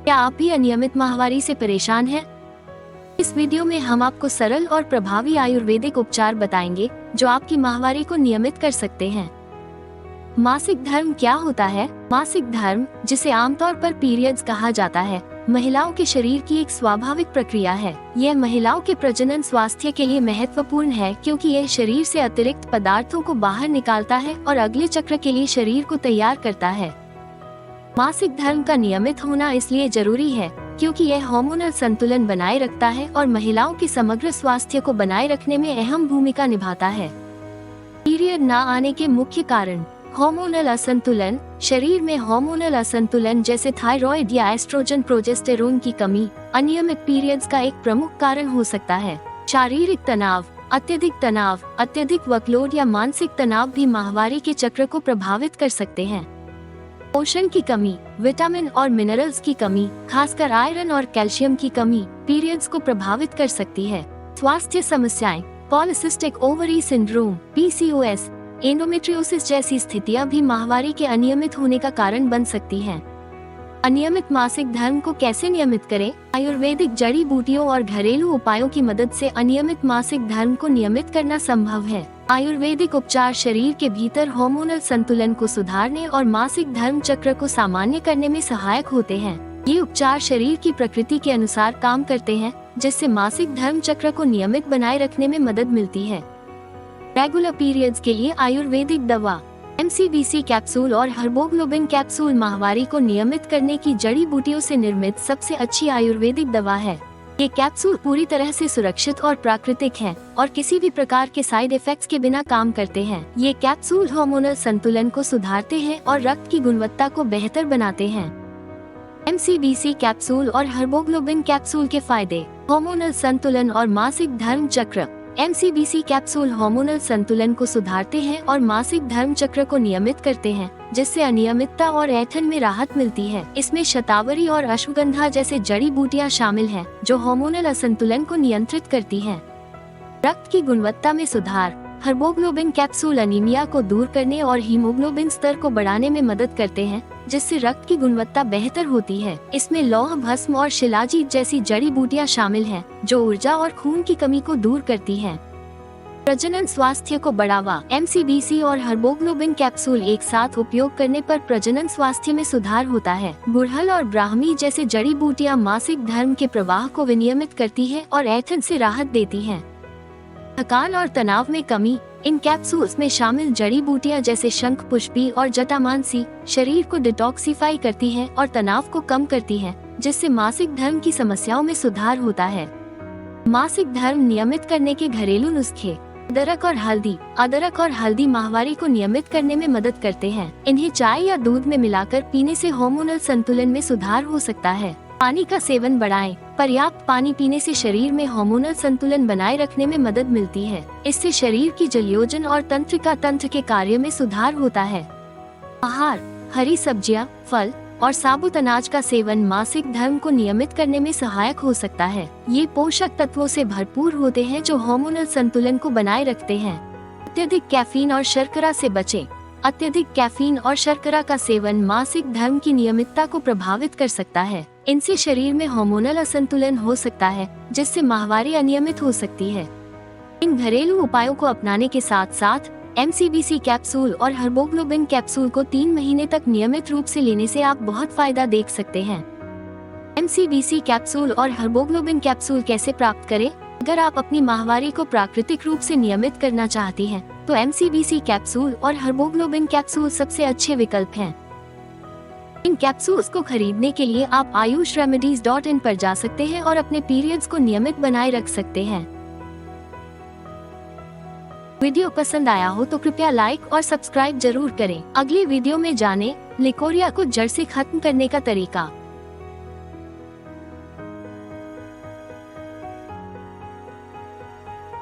क्या आप भी अनियमित माहवारी से परेशान हैं? इस वीडियो में हम आपको सरल और प्रभावी आयुर्वेदिक उपचार बताएंगे जो आपकी माहवारी को नियमित कर सकते हैं। मासिक धर्म क्या होता है? मासिक धर्म, जिसे आमतौर पर पीरियड्स कहा जाता है, महिलाओं के शरीर की एक स्वाभाविक प्रक्रिया है। यह महिलाओं के प्रजनन स्वास्थ्य के लिए महत्वपूर्ण है क्योंकि यह शरीर से अतिरिक्त पदार्थों को बाहर निकालता है और अगले चक्र के लिए शरीर को तैयार करता है। मासिक धर्म का नियमित होना इसलिए जरूरी है क्योंकि यह हार्मोनल संतुलन बनाए रखता है और महिलाओं के समग्र स्वास्थ्य को बनाए रखने में अहम भूमिका निभाता है। पीरियड न आने के मुख्य कारण: हार्मोनल असंतुलन। शरीर में हार्मोनल असंतुलन जैसे थायराइड या एस्ट्रोजन प्रोजेस्टेरोन की कमी अनियमित पीरियड्स का एक प्रमुख कारण हो सकता है। शारीरिक तनाव, अत्यधिक वर्कलोड या मानसिक तनाव भी माहवारी के चक्र को प्रभावित कर सकते हैं। पोषण की कमी, विटामिन और मिनरल्स की कमी, खासकर आयरन और कैल्शियम की कमी पीरियड्स को प्रभावित कर सकती है। स्वास्थ्य समस्याएं: polycystic ovary syndrome (PCOS), endometriosis जैसी स्थितियां भी माहवारी के अनियमित होने का कारण बन सकती हैं। अनियमित मासिक धर्म को कैसे नियमित करें? आयुर्वेदिक जड़ी बूटियों और घरेलू उपायों की मदद से अनियमित मासिक धर्म को नियमित करना संभव है। आयुर्वेदिक उपचार शरीर के भीतर हार्मोनल संतुलन को सुधारने और मासिक धर्म चक्र को सामान्य करने में सहायक होते हैं। ये उपचार शरीर की प्रकृति के अनुसार काम करते हैं, जिससे मासिक धर्म चक्र को नियमित बनाए रखने में मदद मिलती है। रेगुलर पीरियड्स के लिए आयुर्वेदिक दवा: MCBC कैप्सूल और हर्बोग्लोबिन कैप्सूल माहवारी को नियमित करने की जड़ी बूटियों से निर्मित सबसे अच्छी आयुर्वेदिक दवा है। ये कैप्सूल पूरी तरह से सुरक्षित और प्राकृतिक हैं और किसी भी प्रकार के साइड इफेक्ट्स के बिना काम करते हैं। ये कैप्सूल हार्मोनल संतुलन को सुधारते हैं और रक्त की गुणवत्ता को बेहतर बनाते हैं। MCBC कैप्सूल और हर्बोग्लोबिन कैप्सूल के फायदे: हार्मोनल संतुलन और मासिक धर्म चक्र। MCBC कैप्सूल हार्मोनल संतुलन को सुधारते हैं और मासिक धर्म चक्र को नियमित करते हैं, जिससे अनियमितता और ऐंठन में राहत मिलती है। इसमें शतावरी और अश्वगंधा जैसे जड़ी बूटियां शामिल हैं, जो हार्मोनल असंतुलन को नियंत्रित करती हैं। रक्त की गुणवत्ता में सुधार: हर्बोग्लोबिन कैप्सूल अनीमिया को दूर करने और हीमोग्लोबिन स्तर को बढ़ाने में मदद करते हैं, जिससे रक्त की गुणवत्ता बेहतर होती है। इसमें लौह भस्म और शिलाजीत जैसी जड़ी बूटियां शामिल हैं, जो ऊर्जा और खून की कमी को दूर करती हैं। प्रजनन स्वास्थ्य को बढ़ावा: MCBC और हर्बोग्लोबिन कैप्सूल एक साथ उपयोग करने पर प्रजनन स्वास्थ्य में सुधार होता है। गुड़हल और ब्राह्मी जैसे जड़ी बूटियां मासिक धर्म के प्रवाह को विनियमित करती है और ऐंठन से राहत देती हैं। थकान और तनाव में कमी: इन कैप्सूल्स में शामिल जड़ी बूटियां जैसे शंख पुष्पी और जटामांसी शरीर को डिटॉक्सिफाई करती हैं और तनाव को कम करती हैं, जिससे मासिक धर्म की समस्याओं में सुधार होता है। मासिक धर्म नियमित करने के घरेलू नुस्खे: अदरक और हल्दी माहवारी को नियमित करने में मदद करते हैं। इन्हें चाय या दूध में मिलाकर पीने से हार्मोनल संतुलन में सुधार हो सकता है। पानी का सेवन बढ़ाएं: पर्याप्त पानी पीने से शरीर में हार्मोनल संतुलन बनाए रखने में मदद मिलती है। इससे शरीर की जलयोजन और तंत्रिका तंत्र के कार्य में सुधार होता है। आहार: हरी सब्जियां, फल और साबुत अनाज का सेवन मासिक धर्म को नियमित करने में सहायक हो सकता है। ये पोषक तत्वों से भरपूर होते हैं जो हार्मोनल संतुलन को बनाए रखते हैं। अत्यधिक कैफीन और शर्करा से बचें: अत्यधिक कैफीन और शर्करा का सेवन मासिक धर्म की नियमितता को प्रभावित कर सकता है। इनसे शरीर में हार्मोनल असंतुलन हो सकता है, जिससे माहवारी अनियमित हो सकती है। इन घरेलू उपायों को अपनाने के साथ साथ MCBC कैप्सूल और हर्बोग्लोबिन कैप्सूल को 3 महीने तक नियमित रूप से लेने से आप बहुत फायदा देख सकते हैं। MCBC कैप्सूल और हर्बोग्लोबिन कैप्सूल कैसे प्राप्त करें? अगर आप अपनी माहवारी को प्राकृतिक रूप से नियमित करना चाहती हैं, तो MCBC कैप्सूल और हर्बोग्लोबिन कैप्सूल सबसे अच्छे विकल्प हैं। इन कैप्सूल्स को खरीदने के लिए आप ayushremedies.in पर जा सकते हैं और अपने पीरियड्स को नियमित बनाए रख सकते हैं। वीडियो पसंद आया हो तो कृपया लाइक और सब्सक्राइब जरूर करें। अगली वीडियो में जानें लिकोरिया को जड़ से खत्म करने का तरीका।